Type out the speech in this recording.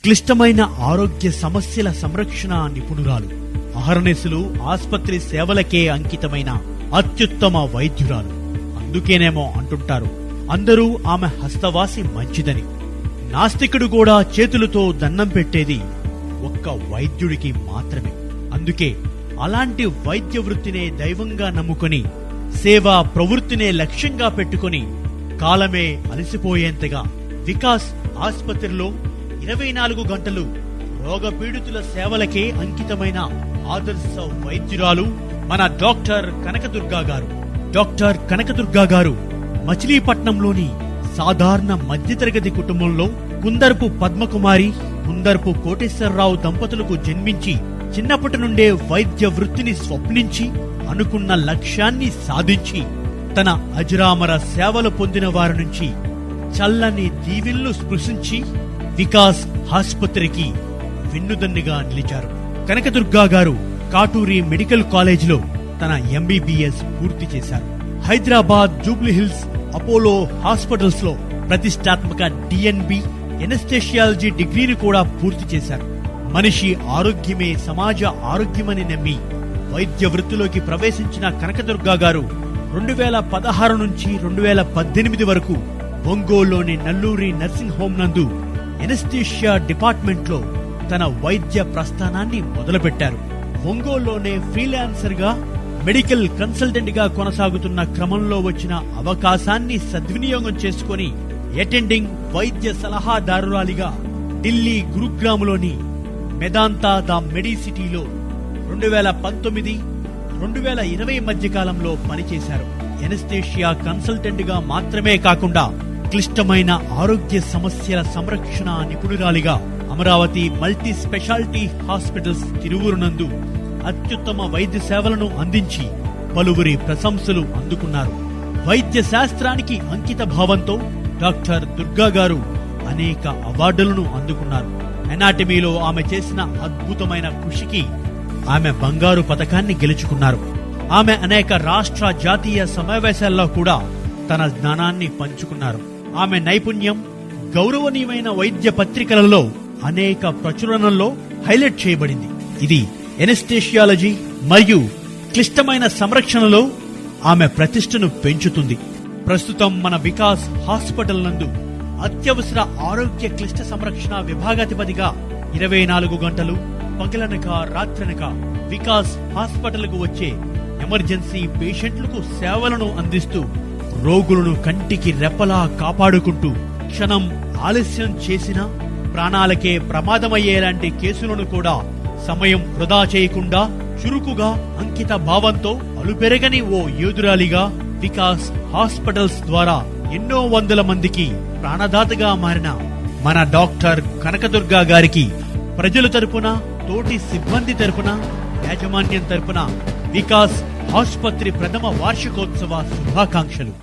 క్లిష్టమైన ఆరోగ్య సమస్యల సంరక్షణ నిపుణురాలు, అహర్నిశలు ఆస్పత్రి సేవలకే అంకితమైన అత్యుత్తమ వైద్యురాలు. అందుకేనేమో అంటుంటారు అందరూ ఆమె హస్తవాసి మంచిదని. నాస్తికుడు కూడా చేతులతో దండం పెట్టేది ఒక్క వైద్యుడికి మాత్రమే. అందుకే అలాంటి వైద్య వృత్తినే దైవంగా నమ్ముకొని, సేవా ప్రవృత్తినే లక్ష్యంగా పెట్టుకుని కాలమే అలసిపోయేంతగా వికాస్ ఆస్పత్రిలో 24 గంటలు రోగపీడితుల సేవలకే అంకితమైన ఆదర్శ వైద్యురాలు మన డాక్టర్ కనకదుర్గా గారు. డాక్టర్ కనకదుర్గా గారు మచిలీపట్నంలోని సాధారణ మధ్యతరగతి కుటుంబంలో కుందర్పు పద్మకుమారి, కుందర్పు కోటేశ్వరరావు దంపతులకు జన్మించి చిన్నప్పటి నుండే వైద్య వృత్తిని స్వప్నించి అనుకున్న లక్ష్యాన్ని సాధించి తన అజరామర సేవలు పొందిన వారి నుంచి చల్లని దీవెనలు స్పృశించి వికాస్ ఆస్పత్రికి వెన్నుదన్నుగా నిలిచారు. కనకదుర్గా గారు కాటూరి మెడికల్ కాలేజీలో తన ఎంబీబీఎస్ పూర్తి చేశారు. హైదరాబాద్ జూబ్లీహిల్స్ అపోలో హాస్పిటల్స్ లో ప్రతిష్టాత్మక డిఎన్బి ఎనస్థేషియాలజీ డిగ్రీని కూడా పూర్తి చేశారు. మనిషి ఆరోగ్యమే సమాజ ఆరోగ్యమని నమ్మి వైద్య వృత్తిలోకి ప్రవేశించిన కనకదుర్గా గారు 2016 నుంచి 2018 వరకు ఒంగోలులోని నల్లూరి నర్సింగ్ హోం నందు ఎనస్థీషియా డిపార్ట్మెంట్ లో తన వైద్య ప్రస్థానాన్ని మొదలుపెట్టారు. ఒంగోలులోనే ఫ్రీలాన్సర్ గా మెడికల్ కన్సల్టెంట్ గా కొనసాగుతున్న క్రమంలో వచ్చిన అవకాశాన్ని సద్వినియోగం చేసుకుని అటెండింగ్ వైద్య సలహాదారురాలిగా ఢిల్లీ గురుగ్రామ్లోని మెదాంతా ద మెడిసిటీలో 2019-2020 మధ్య కాలంలో పనిచేశారు. ఎనస్థేషియా కన్సల్టెంట్ గా మాత్రమే కాకుండా క్లిష్టమైన ఆరోగ్య సమస్యల సంరక్షణ నిపుణురాలిగా Amaravati multi speciality hospitals Tiruvuru నందు అత్యుత్తమ వైద్య సేవలను అందించి పలువురి ప్రశంసలు అందుకున్నారు. వైద్య శాస్త్రానికి అంకిత భావంతో డాక్టర్ దుర్గా గారు అనేక అవార్డులను అందుకున్నారు. ఎనాటమీలో ఆమె చేసిన అద్భుతమైన కృషికి ఆమె బంగారు పతకాన్ని గెలుచుకున్నారు. ఆమె అనేక రాష్ట్ర జాతీయ సమావేశాల్లో కూడా తన జ్ఞానాన్ని పంచుకున్నారు. ఆమె నైపుణ్యం గౌరవనీయమైన వైద్య పత్రికలలో అనేక ప్రచురణల్లో హైలైట్ చేయబడింది. ఇది ఎనస్థేషియాలజీ మరియు క్లిష్టమైన సంరక్షణలో ఆమె ప్రతిష్టను పెంచుతుంది. ప్రస్తుతం మన వికాస్ హాస్పిటల్ నందు అత్యవసర ఆరోగ్య క్లిష్ట సంరక్షణ విభాగాధిపతిగా 24 గంటలు పగలనక రాత్రనక వికాస్ హాస్పిటల్ కు వచ్చే ఎమర్జెన్సీ పేషెంట్లకు సేవలను అందిస్తూ రోగులను కంటికి రెప్పలా కాపాడుకుంటూ క్షణం ఆలస్యం చేసినా ప్రాణాలకే ప్రమాదమయ్యేలాంటి కేసులను కూడా సమయం వృధా చేయకుండా చురుకుగా అంకిత భావంతో అలుపెరగని ఓ యోధురాలిగా వికాస్ హాస్పిటల్స్ ద్వారా ఎన్నో వందల మందికి ప్రాణదాతగా మారిన మన డాక్టర్ కనకదుర్గా గారికి ప్రజల తరపున, తోటి సిబ్బంది తరపున, యాజమాన్యం తరపున వికాస్ ఆసుపత్రి ప్రథమ వార్షికోత్సవ శుభాకాంక్షలు.